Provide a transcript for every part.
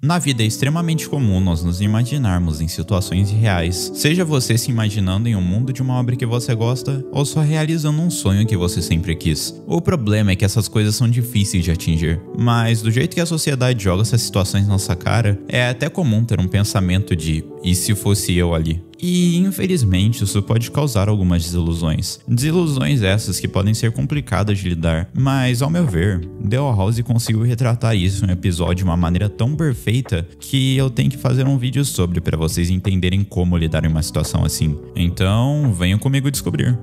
Na vida é extremamente comum nós nos imaginarmos em situações reais, seja você se imaginando em um mundo de uma obra que você gosta ou só realizando um sonho que você sempre quis. O problema é que essas coisas são difíceis de atingir, mas do jeito que a sociedade joga essas situações na nossa cara, é até comum ter um pensamento de "e se fosse eu ali?". E infelizmente isso pode causar algumas desilusões. Desilusões essas que podem ser complicadas de lidar, mas ao meu ver, The House conseguiu retratar isso em um episódio de uma maneira tão perfeita que eu tenho que fazer um vídeo sobre para vocês entenderem como lidar em uma situação assim. Então, venham comigo descobrir.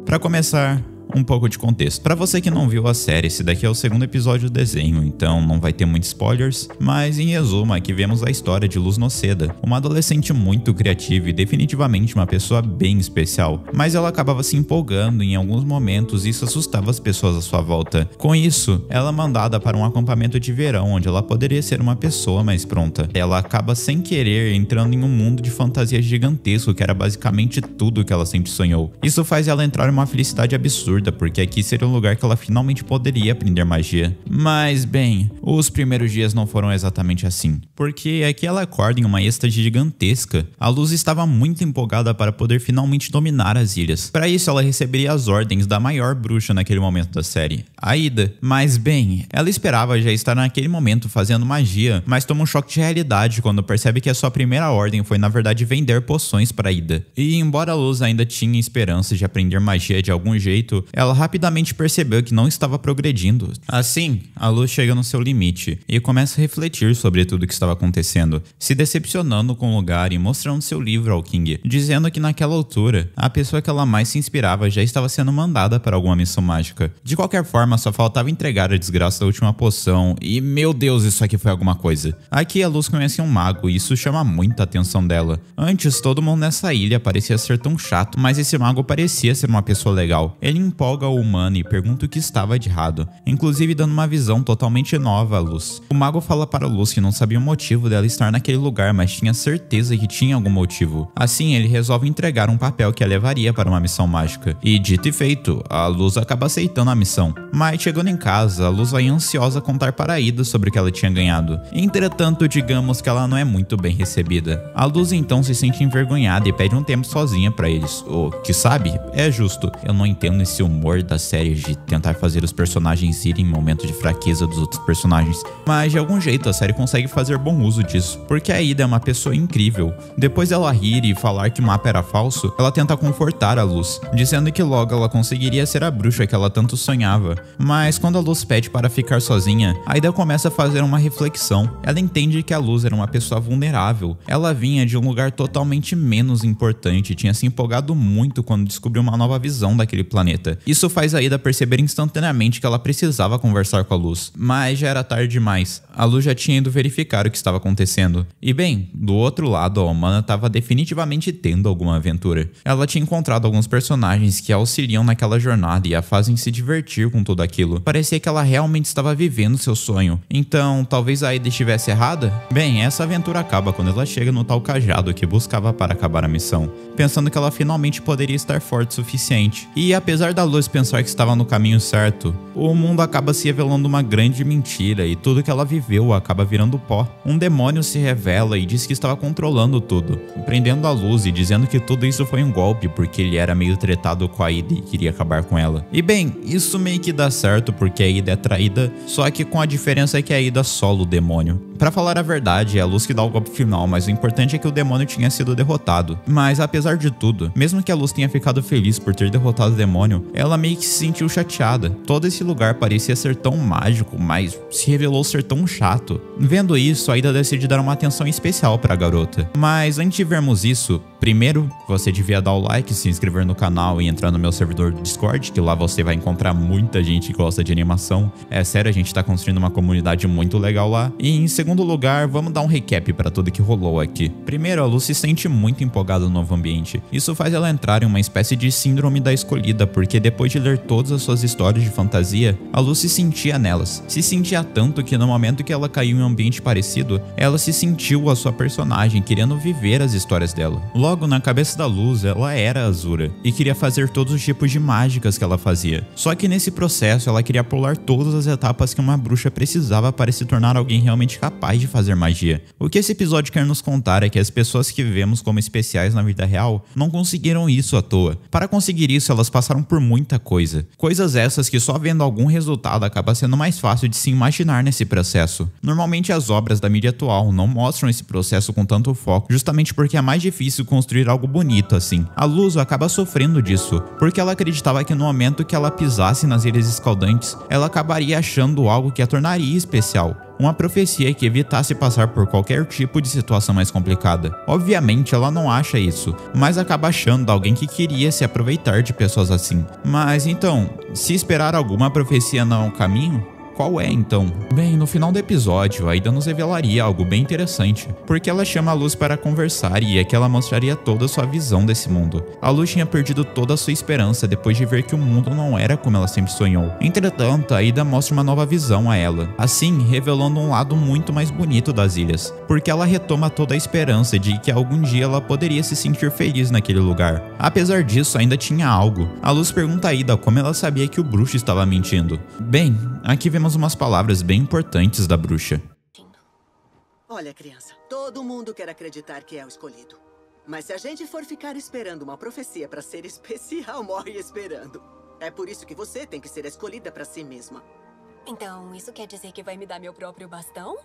Para começar, um pouco de contexto. Para você que não viu a série, esse daqui é o segundo episódio do desenho, então não vai ter muitos spoilers, mas em resumo aqui vemos a história de Luz Noceda, uma adolescente muito criativa e definitivamente uma pessoa bem especial, mas ela acabava se empolgando em alguns momentos e isso assustava as pessoas à sua volta. Com isso, ela é mandada para um acampamento de verão onde ela poderia ser uma pessoa mais pronta. Ela acaba sem querer entrando em um mundo de fantasia gigantesco que era basicamente tudo que ela sempre sonhou. Isso faz ela entrar em uma felicidade absurda, porque aqui seria um lugar que ela finalmente poderia aprender magia. Mas bem, os primeiros dias não foram exatamente assim, porque aqui ela acorda em uma êxtase gigantesca. A Luz estava muito empolgada para poder finalmente dominar as ilhas. Para isso ela receberia as ordens da maior bruxa naquele momento da série, a Ida. Mas bem, ela esperava já estar naquele momento fazendo magia, mas toma um choque de realidade quando percebe que a sua primeira ordem foi na verdade vender poções para Ida. E embora a Luz ainda tinha esperança de aprender magia de algum jeito, ela rapidamente percebeu que não estava progredindo. Assim, a Luz chega no seu limite e começa a refletir sobre tudo o que estava acontecendo, se decepcionando com o lugar e mostrando seu livro ao King, dizendo que naquela altura, a pessoa que ela mais se inspirava já estava sendo mandada para alguma missão mágica. De qualquer forma, só faltava entregar a desgraça da última poção e, meu Deus, isso aqui foi alguma coisa. Aqui a Luz conhece um mago e isso chama muita atenção dela. Antes, todo mundo nessa ilha parecia ser tão chato, mas esse mago parecia ser uma pessoa legal. Ele empolga o humano e pergunta o que estava de errado, inclusive dando uma visão totalmente nova à Luz. O mago fala para a Luz que não sabia o motivo dela estar naquele lugar, mas tinha certeza que tinha algum motivo. Assim, ele resolve entregar um papel que a levaria para uma missão mágica. E dito e feito, a Luz acaba aceitando a missão. Mas chegando em casa, a Luz vai ansiosa contar para a Ida sobre o que ela tinha ganhado. Entretanto, digamos que ela não é muito bem recebida. A Luz então se sente envergonhada e pede um tempo sozinha para eles. O que sabe, é justo. Eu não entendo esse humor da série de tentar fazer os personagens irem em momentos de fraqueza dos outros personagens, mas de algum jeito a série consegue fazer bom uso disso, porque a Ida é uma pessoa incrível. Depois dela rir e falar que o mapa era falso, ela tenta confortar a Luz, dizendo que logo ela conseguiria ser a bruxa que ela tanto sonhava. Mas quando a Luz pede para ficar sozinha, a Ida começa a fazer uma reflexão. Ela entende que a Luz era uma pessoa vulnerável. Ela vinha de um lugar totalmente menos importante e tinha se empolgado muito quando descobriu uma nova visão daquele planeta. Isso faz a Ida perceber instantaneamente que ela precisava conversar com a Luz, mas já era tarde demais. A Luz já tinha ido verificar o que estava acontecendo. E bem, do outro lado, a humana estava definitivamente tendo alguma aventura. Ela tinha encontrado alguns personagens que a auxiliam naquela jornada e a fazem se divertir com tudo aquilo. Parecia que ela realmente estava vivendo seu sonho. Então, talvez a Ida estivesse errada? Bem, essa aventura acaba quando ela chega no tal cajado que buscava para acabar a missão, pensando que ela finalmente poderia estar forte o suficiente. E apesar da Luz pensar que estava no caminho certo, o mundo acaba se revelando uma grande mentira e tudo que ela viveu acaba virando pó. Um demônio se revela e diz que estava controlando tudo, prendendo a Luz e dizendo que tudo isso foi um golpe porque ele era meio tretado com a Ida e queria acabar com ela. E bem, isso meio que dá certo porque a Ida é traída, só que com a diferença é que a Ida sola o demônio. Pra falar a verdade, é a Luz que dá o golpe final, mas o importante é que o demônio tinha sido derrotado. Mas apesar de tudo, mesmo que a Luz tenha ficado feliz por ter derrotado o demônio, ela meio que se sentiu chateada. Todo esse lugar parecia ser tão mágico, mas se revelou ser tão chato. Vendo isso, a Ida decide dar uma atenção especial pra garota. Mas antes de vermos isso, primeiro, você devia dar o like, se inscrever no canal e entrar no meu servidor do Discord, que lá você vai encontrar muita gente que gosta de animação. É sério, a gente tá construindo uma comunidade muito legal lá. E em segundo lugar, vamos dar um recap pra tudo que rolou aqui. Primeiro, a Luz se sente muito empolgada no novo ambiente. Isso faz ela entrar em uma espécie de síndrome da escolhida, porque depois de ler todas as suas histórias de fantasia, a Luz se sentia nelas. Se sentia tanto que no momento que ela caiu em um ambiente parecido, ela se sentiu a sua personagem, querendo viver as histórias dela. Logo, na cabeça da Luz, ela era a Azura e queria fazer todos os tipos de mágicas que ela fazia. Só que nesse processo, ela queria pular todas as etapas que uma bruxa precisava para se tornar alguém realmente capaz capaz de fazer magia. O que esse episódio quer nos contar é que as pessoas que vemos como especiais na vida real não conseguiram isso à toa. Para conseguir isso, elas passaram por muita coisa. Coisas essas que só vendo algum resultado acaba sendo mais fácil de se imaginar nesse processo. Normalmente as obras da mídia atual não mostram esse processo com tanto foco, justamente porque é mais difícil construir algo bonito assim. A Luz acaba sofrendo disso, porque ela acreditava que no momento que ela pisasse nas Ilhas Escaldantes, ela acabaria achando algo que a tornaria especial. Uma profecia que evitasse passar por qualquer tipo de situação mais complicada. Obviamente ela não acha isso, mas acaba achando alguém que queria se aproveitar de pessoas assim. Mas então, se esperar alguma profecia não é o caminho? Qual é então? Bem, no final do episódio, a Ida nos revelaria algo bem interessante, porque ela chama a Luz para conversar e é que ela mostraria toda a sua visão desse mundo. A Luz tinha perdido toda a sua esperança depois de ver que o mundo não era como ela sempre sonhou. Entretanto, a Ida mostra uma nova visão a ela, assim revelando um lado muito mais bonito das ilhas, porque ela retoma toda a esperança de que algum dia ela poderia se sentir feliz naquele lugar. Apesar disso, ainda tinha algo. A Luz pergunta a Ida como ela sabia que o bruxo estava mentindo. Bem, aqui vemos umas palavras bem importantes da bruxa. Olha, criança, todo mundo quer acreditar que é o escolhido. Mas se a gente for ficar esperando uma profecia para ser especial, morre esperando. É por isso que você tem que ser escolhida para si mesma. Então, isso quer dizer que vai me dar meu próprio bastão?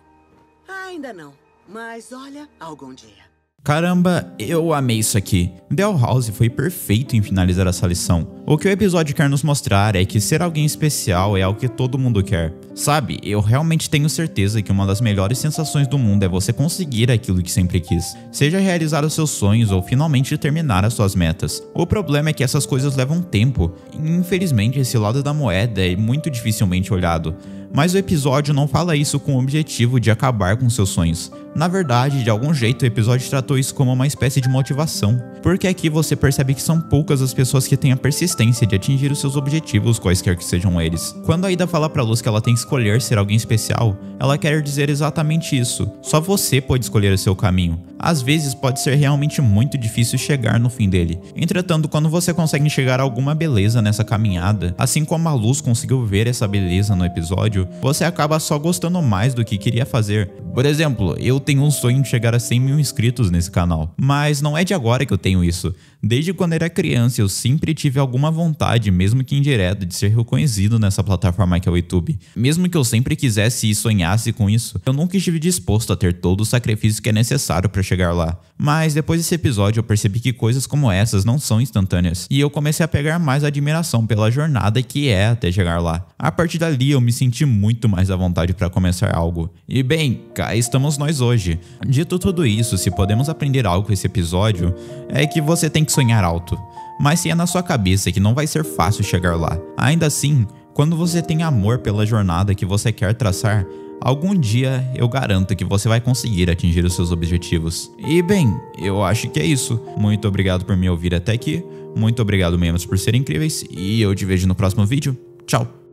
Ainda não, mas olha, algum dia. Caramba, eu amei isso aqui. Dealhousie foi perfeito em finalizar essa lição. O que o episódio quer nos mostrar é que ser alguém especial é algo que todo mundo quer. Sabe, eu realmente tenho certeza que uma das melhores sensações do mundo é você conseguir aquilo que sempre quis. Seja realizar os seus sonhos ou finalmente terminar as suas metas. O problema é que essas coisas levam tempo. E, infelizmente, esse lado da moeda é muito dificilmente olhado. Mas o episódio não fala isso com o objetivo de acabar com seus sonhos. Na verdade, de algum jeito o episódio tratou isso como uma espécie de motivação, porque aqui você percebe que são poucas as pessoas que têm a persistência de atingir os seus objetivos, quaisquer que sejam eles. Quando a Ida fala pra Luz que ela tem que escolher ser alguém especial, ela quer dizer exatamente isso. Só você pode escolher o seu caminho. Às vezes pode ser realmente muito difícil chegar no fim dele. Entretanto, quando você consegue enxergar alguma beleza nessa caminhada, assim como a Luz conseguiu ver essa beleza no episódio, você acaba só gostando mais do que queria fazer. Por exemplo, eu tenho um sonho de chegar a 100 mil inscritos nesse canal, mas não é de agora que eu tenho isso. Desde quando era criança eu sempre tive alguma vontade, mesmo que indireta, de ser reconhecido nessa plataforma que é o YouTube. Mesmo que eu sempre quisesse e sonhasse com isso, eu nunca estive disposto a ter todo o sacrifício que é necessário para chegar lá. Mas depois desse episódio eu percebi que coisas como essas não são instantâneas, e eu comecei a pegar mais admiração pela jornada que é até chegar lá. A partir dali eu me senti muito mais à vontade para começar algo. E bem, cá estamos nós hoje. Dito tudo isso, se podemos aprender algo com esse episódio, é que você tem que sonhar alto. Mas se é na sua cabeça que não vai ser fácil chegar lá. Ainda assim, quando você tem amor pela jornada que você quer traçar, algum dia eu garanto que você vai conseguir atingir os seus objetivos. E bem, eu acho que é isso. Muito obrigado por me ouvir até aqui. Muito obrigado, membros, por serem incríveis. E eu te vejo no próximo vídeo. Tchau!